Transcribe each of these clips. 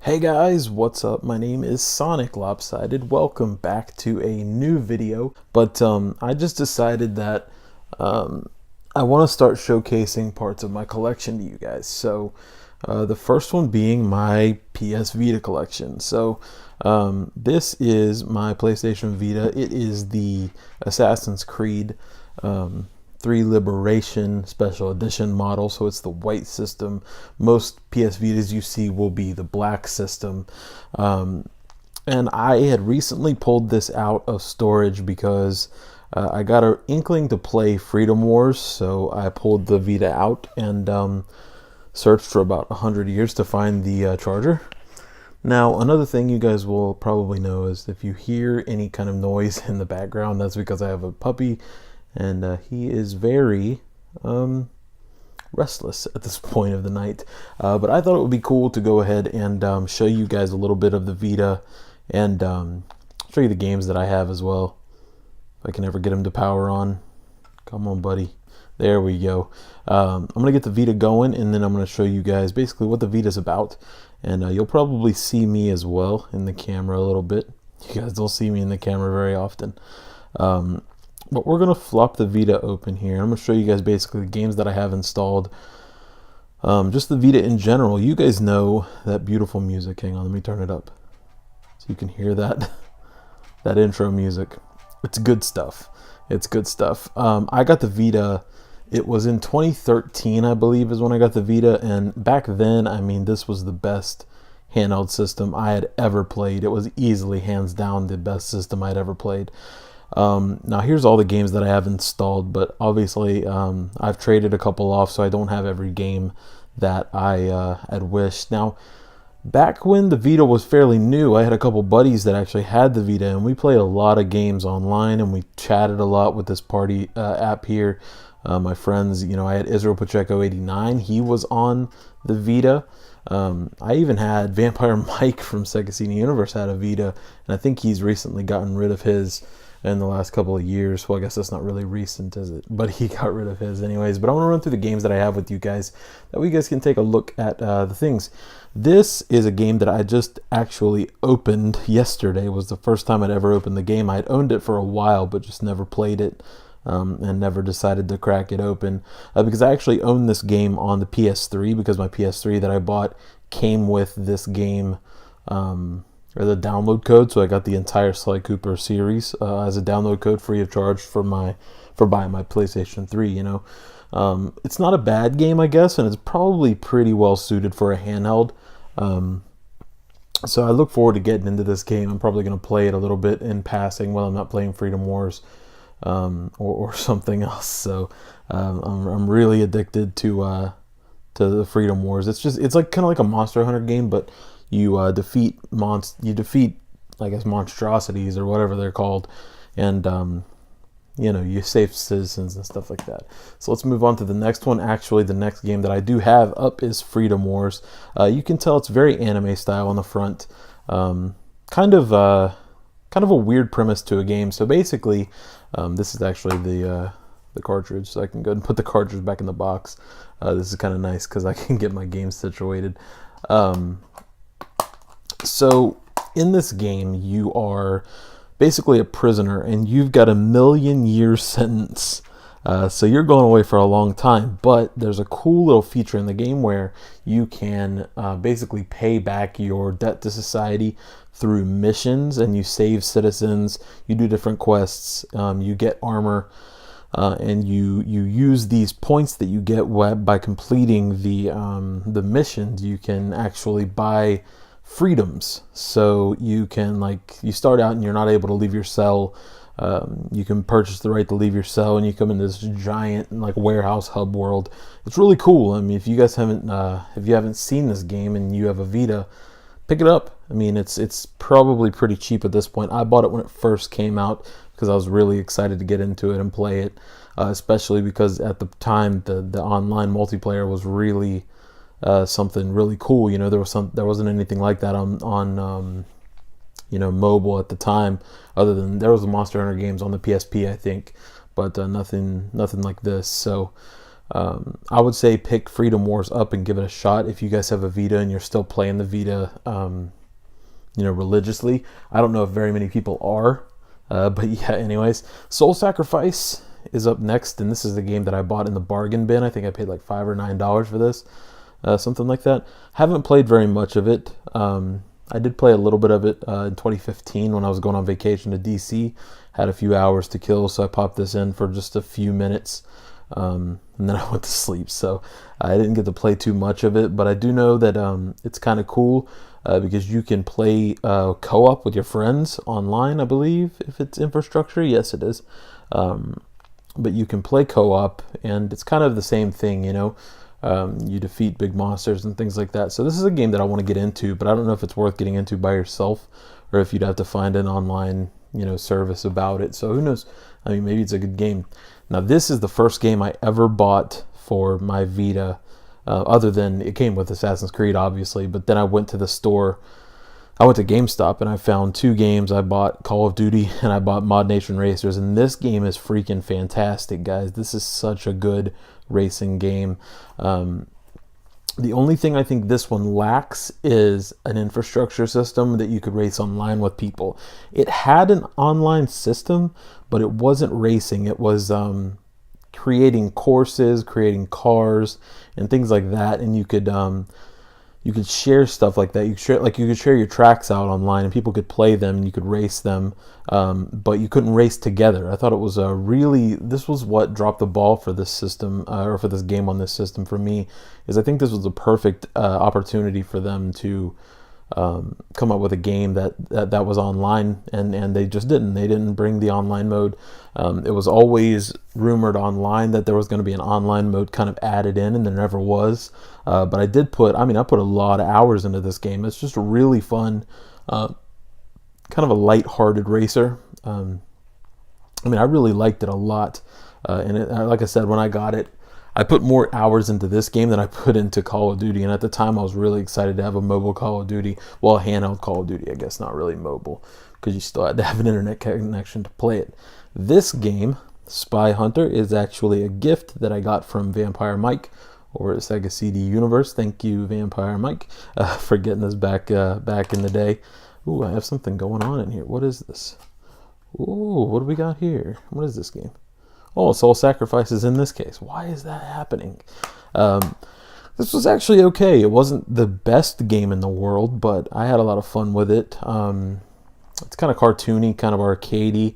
Hey guys, what's up? My name is SONICLOPSIDED. Welcome back to a new video. But I just decided that I want to start showcasing parts of my collection to you guys. So the first one being my PS Vita collection. So this is my PlayStation Vita. It is the Assassin's Creed 3 Liberation Special Edition model, so it's the white system. Most PS Vitas you see will be the black system. And I had recently pulled this out of storage because I got an inkling to play Freedom Wars, so I pulled the Vita out and searched for about 100 years to find the charger. Now, another thing you guys will probably know is if you hear any kind of noise in the background, that's because I have a puppy, and he is very restless at this point of the night. But I thought it would be cool to go ahead and show you guys a little bit of the Vita and show you the games that I have as well. If I can ever get him to power on. Come on, buddy. There we go. I'm going to get the Vita going, and then I'm going to show you guys basically what the Vita's about. And you'll probably see me as well in the camera a little bit. You guys don't see me in the camera very often. But we're going to flop the Vita open here. I'm going to show you guys basically the games that I have installed. Just the Vita in general. You guys know that beautiful music. Hang on, let me turn it up so you can hear that. That intro music. It's good stuff. It's good stuff. I got the Vita. It was in 2013, I believe, is when I got the Vita. And back then, I mean, this was the best handheld system I had ever played. It was easily, hands down, the best system I had ever played. Now here's all the games that I have installed, but obviously I've traded a couple off, so I don't have every game that I had wished. Now, back when the Vita was fairly new, I had a couple buddies that actually had the Vita, and we played a lot of games online, and we chatted a lot with this party app here. My friends, you know, I had Israel Pacheco 89. He was on the Vita. I even had Vampire Mike from Sega CD Universe had a Vita, and I think he's recently gotten rid of his in the last couple of years. Well, I guess that's not really recent, is it? But he got rid of his anyways. But I want to run through the games that I have with you guys, that way you guys can take a look at the things. This is a game that I just actually opened yesterday. It was the first time I'd ever opened the game. I'd owned it for a while, but just never played it. And never decided to crack it open because I actually own this game on the PS3, because my PS3 that I bought came with this game or the download code, so I got the entire Sly Cooper series as a download code free of charge for buying my PlayStation 3. You know, it's not a bad game, I guess, and it's probably pretty well suited for a handheld. So I look forward to getting into this game. I'm probably going to play it a little bit in passing while I'm not playing Freedom Wars. Or something else. So I'm really addicted to the Freedom Wars. It's like kind of like a Monster Hunter game, but you defeat I guess monstrosities or whatever they're called, and you know, you save citizens and stuff like that. So let's move on to the next one. Actually, the next game that I do have up is Freedom Wars. You can tell it's very anime style on the front. Kind of a weird premise to a game. So basically, this is actually the cartridge, so I can go ahead and put the cartridge back in the box. This is kind of nice because I can get my game situated. So in this game, you are basically a prisoner, and you've got a 1,000,000-year sentence. So you're going away for a long time, but there's a cool little feature in the game where you can basically pay back your debt to society through missions, and you save citizens, you do different quests, you get armor, and you use these points that you get by completing the missions. You can actually buy freedoms. So you can, like, you start out and you're not able to leave your cell. You can purchase the right to leave your cell, and you come into this giant like warehouse hub world. It's really cool. I mean, if you guys haven't seen this game and you have a Vita, pick it up. I mean, it's probably pretty cheap at this point. I bought it when it first came out because I was really excited to get into it and play it, especially because at the time the online multiplayer was really something really cool. You know, there wasn't anything like that on you know, mobile at the time, other than there was the Monster Hunter games on the PSP, I think, but nothing like this. So I would say pick Freedom Wars up and give it a shot if you guys have a Vita and you're still playing the Vita, religiously. I don't know if very many people are, but yeah, anyways. Soul Sacrifice is up next, and this is the game that I bought in the bargain bin. I think I paid like $5 or $9 for this, something like that. Haven't played very much of it. I did play a little bit of it in 2015 when I was going on vacation to DC. Had a few hours to kill, so I popped this in for just a few minutes. And then I went to sleep, so I didn't get to play too much of it, but I do know that it's kind of cool because you can play co-op with your friends online, I believe, if it's infrastructure. Yes, it is. But you can play co-op, and it's kind of the same thing, you defeat big monsters and things like that. So this is a game that I want to get into, but I don't know if it's worth getting into by yourself or if you'd have to find an online service about it. So who knows? I mean, maybe it's a good game. Now, this is the first game I ever bought for my Vita, other than it came with Assassin's Creed, obviously. But then I went to the store. I went to GameStop and I found 2 games. I bought Call of Duty and I bought ModNation Racers. And this game is freaking fantastic, guys. This is such a good racing game. The only thing I think this one lacks is an infrastructure system that you could race online with people. It had an online system, but it wasn't racing. It was creating courses, creating cars, and things like that. And you could share stuff like that. You could share your tracks out online, and people could play them, and you could race them, but you couldn't race together. I thought it was this was what dropped the ball for this system, or for this game on this system for me, is I think this was a perfect opportunity for them to come up with a game that was online, and they just didn't. They didn't bring the online mode. It was always rumored online that there was going to be an online mode kind of added in, and there never was. But I put a lot of hours into this game. It's just really fun, kind of a light-hearted racer. I really liked it a lot. And like I said, when I got it, I put more hours into this game than I put into Call of Duty. And at the time, I was really excited to have a mobile Call of Duty. Well, handheld Call of Duty, I guess, not really mobile, because you still had to have an internet connection to play it. This game, Spy Hunter, is actually a gift that I got from Vampire Mike, or Sega CD Universe. Thank you, Vampire Mike, for getting this back in the day. Ooh, I have something going on in here. What is this? Ooh, what do we got here? What is this game? Oh, Soul Sacrifice is in this case. Why is that happening? This was actually okay. It wasn't the best game in the world, but I had a lot of fun with it. It's kind of cartoony, kind of arcadey.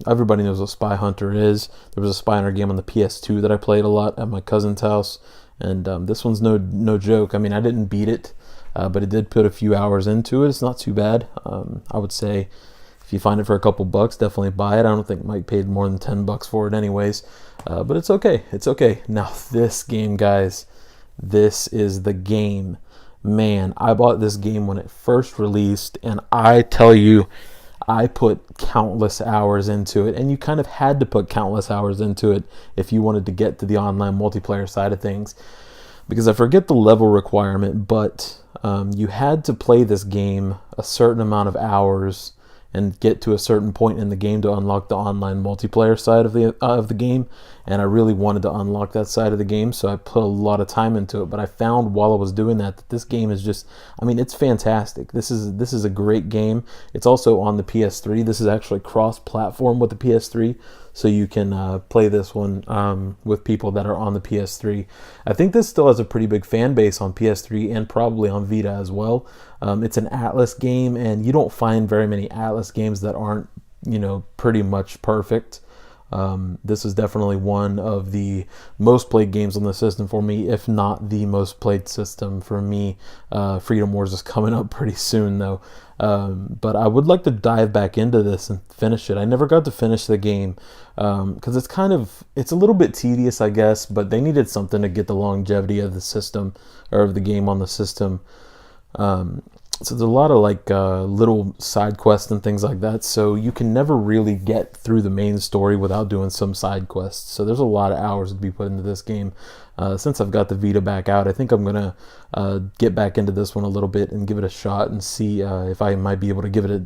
Everybody knows what Spy Hunter is. There was a Spy Hunter game on the PS2 that I played a lot at my cousin's house, and this one's no joke. I didn't beat it, but it did put a few hours into it. It's not too bad. I would say if you find it for a couple bucks, definitely buy it. I don't think Mike paid more than $10 for it anyways, but it's okay. It's okay. Now this game, guys, this is the game. Man, I bought this game when it first released, and I tell you, I put countless hours into it, and you kind of had to put countless hours into it if you wanted to get to the online multiplayer side of things, because I forget the level requirement, but you had to play this game a certain amount of hours and get to a certain point in the game to unlock the online multiplayer side of the game, and I really wanted to unlock that side of the game, so I put a lot of time into it. But I found while I was doing that this game is just, it's fantastic. This is a great game. It's also on the PS3. This is actually cross-platform with the PS3, so you can play this one with people that are on the PS3. I think this still has a pretty big fan base on PS3 and probably on Vita as well. It's an Atlas game, and you don't find very many Atlas games that aren't, pretty much perfect. This is definitely one of the most played games on the system for me, if not the most played system for me. Freedom Wars is coming up pretty soon though, but I would like to dive back into this and finish it. I never got to finish the game because it's a little bit tedious, I guess, but they needed something to get the longevity of the system, or of the game on the system. So there's a lot of little side quests and things like that, so you can never really get through the main story without doing some side quests. So there's a lot of hours to be put into this game. Since I've got the Vita back out, I think I'm gonna get back into this one a little bit and give it a shot and see if I might be able to give it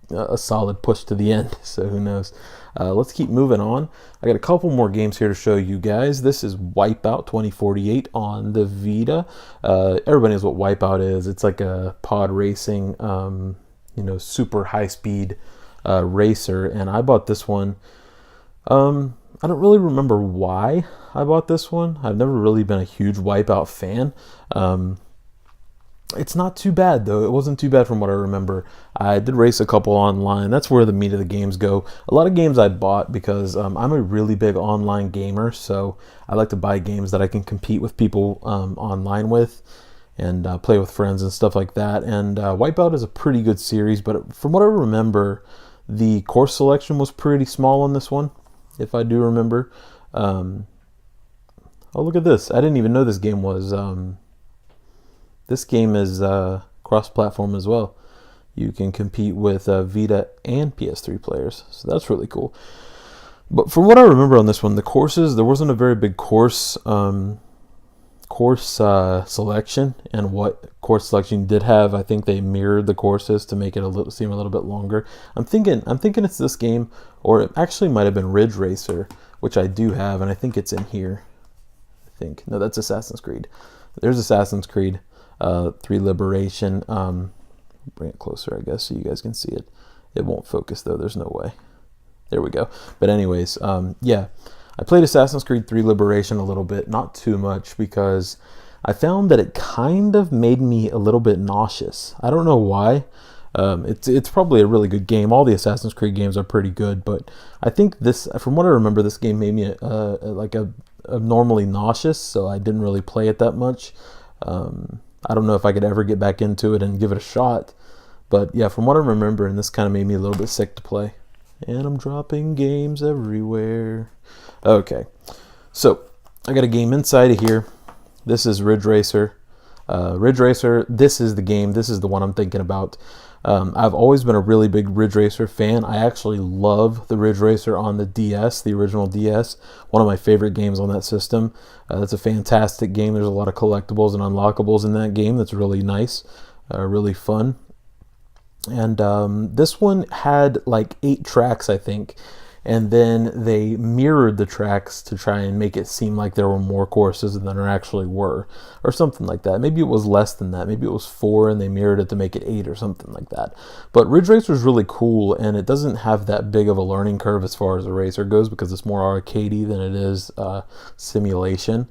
a solid push to the end. So who knows? Let's keep moving on. I got a couple more games here to show you guys. This is Wipeout 2048 on the Vita. Everybody knows what Wipeout is. It's like a pod racing, you know, super high speed racer. And I bought this one. I don't really remember why I bought this one. I've never really been a huge Wipeout fan. It's not too bad though. It wasn't too bad from what I remember. I did race a couple online. That's where the meat of the games go. A lot of games I bought because I'm a really big online gamer, so I like to buy games that I can compete with people online with and play with friends and stuff like that. And Wipeout is a pretty good series, but from what I remember, the course selection was pretty small on this one, if I do remember. Oh, look at this. I didn't even know this game was... This game is cross-platform as well. You can compete with Vita and PS3 players, so that's really cool. But from what I remember on this one, the courses, there wasn't a very big course selection, and what course selection did have, I think they mirrored the courses to make it seem a little bit longer. I'm thinking it's this game, or it actually might have been Ridge Racer, which I do have, and I think it's in here. I think no, that's Assassin's Creed. There's Assassin's Creed. 3 Liberation. Bring it closer, I guess, so you guys can see it. It won't focus though, there's no way. There we go. But anyways, yeah, I played Assassin's Creed 3 Liberation a little bit, not too much, because I found that it kind of made me a little bit nauseous. I don't know why. It's probably a really good game. All the Assassin's Creed games are pretty good, but I think this, from what I remember, this game made me like abnormally nauseous, so I didn't really play it that much. I don't know if I could ever get back into it and give it a shot. But yeah, from what I remember, and this kind of made me a little bit sick to play. And I'm dropping games everywhere. Okay, so I got a game inside of here. This is Ridge Racer. Ridge Racer, this is the game. This is the one I'm thinking about. I've always been a really big Ridge Racer fan. I actually love the Ridge Racer on the DS, the original DS. One of my favorite games on that system. That's a fantastic game. There's a lot of collectibles and unlockables in that game. That's really nice, really fun. And this one had like 8 tracks, I think. And then they mirrored the tracks to try and make it seem like there were more courses than there actually were, or something like that. Maybe it was less than that. Maybe it was 4 and they mirrored it to make it 8 or something like that. But Ridge Racer is really cool, and it doesn't have that big of a learning curve as far as a racer goes, because it's more arcadey than it is simulation.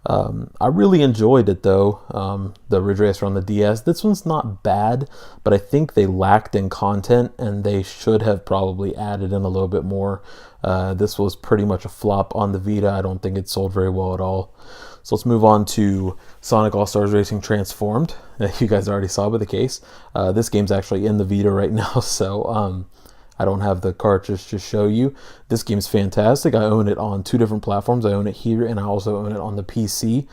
I really enjoyed it though, the Ridge Racer on the DS. This one's not bad, but I think they lacked in content, and they should have probably added in a little bit more. This was pretty much a flop on the Vita. I don't think it sold very well at all. So let's move on to Sonic All-Stars Racing Transformed. You guys already saw by the case. This game's actually in the Vita right now, so I don't have the cartridge to show you. This game's fantastic. I own it on 2 different platforms. I own it here, and I also own it on the PC.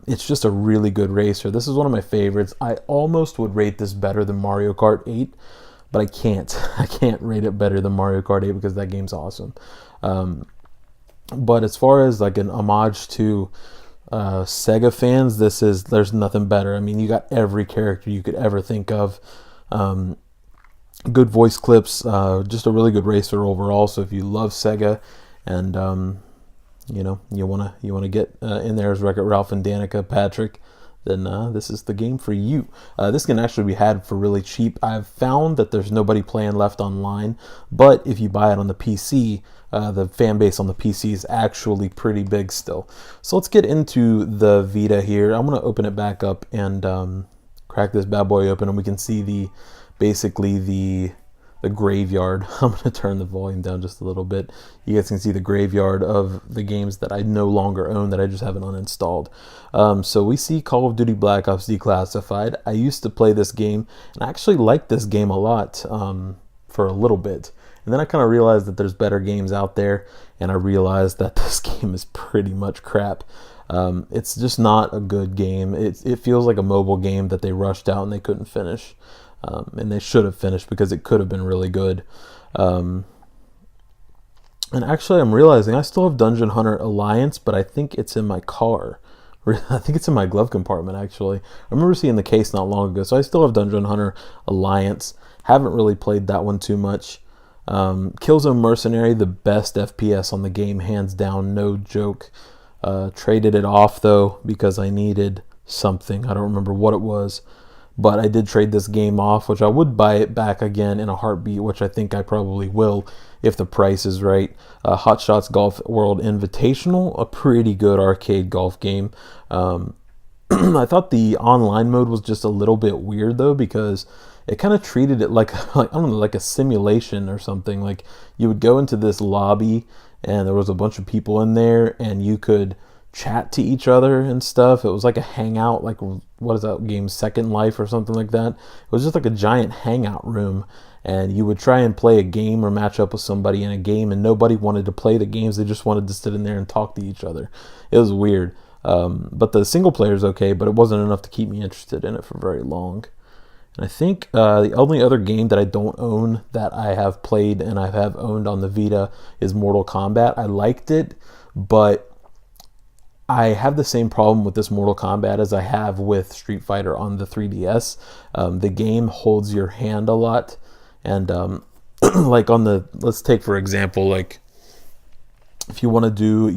It's just a really good racer. This is one of my favorites. I almost would rate this better than Mario Kart 8, but I can't. I can't rate it better than Mario Kart 8 because that game's awesome. But as far as like an homage to Sega fans, there's nothing better. I mean, you got every character you could ever think of. Good voice clips, just a really good racer overall. So if you love Sega and you know, you wanna get in there as Wreck-It Ralph and Danica Patrick, then this is the game for you. This can actually be had for really cheap. I've found that there's nobody playing left online, but if you buy it on the PC, the fan base on the PC is actually pretty big still. So let's get into the Vita here. I'm gonna open it back up and crack this bad boy open, and we can see basically the graveyard. I'm going to turn the volume down just a little bit. You guys can see the graveyard of the games that I no longer own, that I just haven't uninstalled. So we see Call of Duty Black Ops Declassified. I used to play this game, and I actually liked this game a lot for a little bit. And then I kind of realized that there's better games out there, and I realized that this game is pretty much crap. It's just not a good game. It feels like a mobile game that they rushed out and they couldn't finish. And they should have finished, because it could have been really good. And actually, I'm realizing I still have Dungeon Hunter Alliance, but I think it's in my car. I think it's in my glove compartment, actually. I remember seeing the case not long ago, so I still have Dungeon Hunter Alliance. Haven't really played that one too much. Killzone Mercenary, the best FPS on the game, hands down, no joke. Traded it off though because I needed something. I don't remember what it was, but I did trade this game off, which I would buy it back again in a heartbeat, which I think I probably will if the price is right. Hot Shots Golf World Invitational, a pretty good arcade golf game. I thought the online mode was just a little bit weird though, because it kind of treated it like I don't know, like a simulation or something. Like you would go into this lobby and there was a bunch of people in there and you could chat to each other and stuff. It was like a hangout, like what is that game, Second Life or something like that. It was just like a giant hangout room, and you would try and play a game or match up with somebody in a game, and nobody wanted to play the games. They just wanted to sit in there and talk to each other. It was weird. But the single player is okay, but it wasn't enough to keep me interested in it for very long. And I think the only other game that I don't own that I have played and I have owned on the Vita is Mortal Kombat. I liked it, but I have the same problem with this Mortal Kombat as I have with Street Fighter on the 3DS. The game holds your hand a lot, and like on the, let's take for example, like if you want to do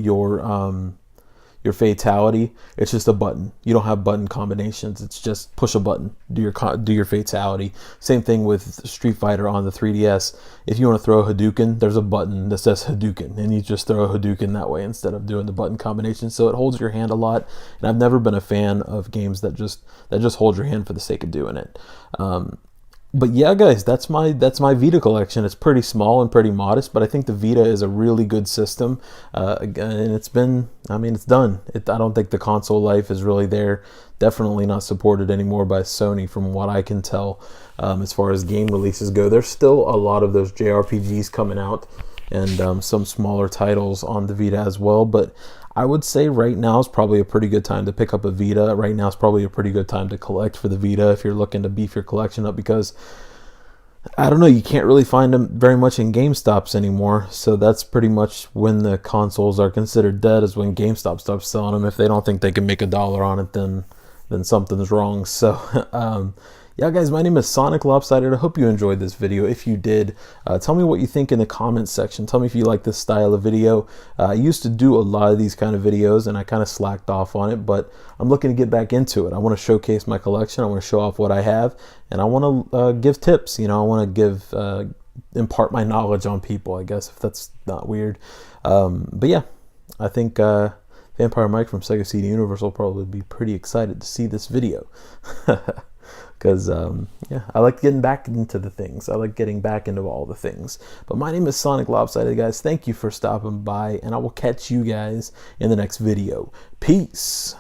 your fatality, it's just a button. You don't have button combinations. It's just push a button, do your fatality. Same thing with Street Fighter on the 3DS. If you want to throw a Hadouken, there's a button that says Hadouken, and you just throw a Hadouken that way instead of doing the button combination. So it holds your hand a lot, and I've never been a fan of games that just hold your hand for the sake of doing it. But yeah, guys, that's my Vita collection. It's pretty small and pretty modest, but I think the Vita is a really good system. And it's been, I mean, it's done. I don't think the console life is really there. Definitely not supported anymore by Sony from what I can tell. As far as game releases go, there's still a lot of those JRPGs coming out, and some smaller titles on the Vita as well. But I would say right now is probably a pretty good time to pick up a Vita. Right now is probably a pretty good time to collect for the Vita if you're looking to beef your collection up, because I don't know, you can't really find them very much in GameStops anymore. So that's pretty much when the consoles are considered dead, is when GameStop stops selling them. If they don't think they can make $1 on it, then something's wrong. So yeah, guys, my name is SONICLOPSIDED. I hope you enjoyed this video. If you did, tell me what you think in the comments section. Tell me if you like this style of video. I used to do a lot of these kind of videos, and I kind of slacked off on it, but I'm looking to get back into it. I want to showcase my collection. I want to show off what I have, and I want to give tips. You know, I want to impart my knowledge on people, I guess, if that's not weird. But yeah, I think Vampire Mike from Sega CD Universe will probably be pretty excited to see this video. Because, yeah, I like getting back into the things. I like getting back into all the things. But my name is SONICLOPSIDED, guys. Thank you for stopping by, and I will catch you guys in the next video. Peace.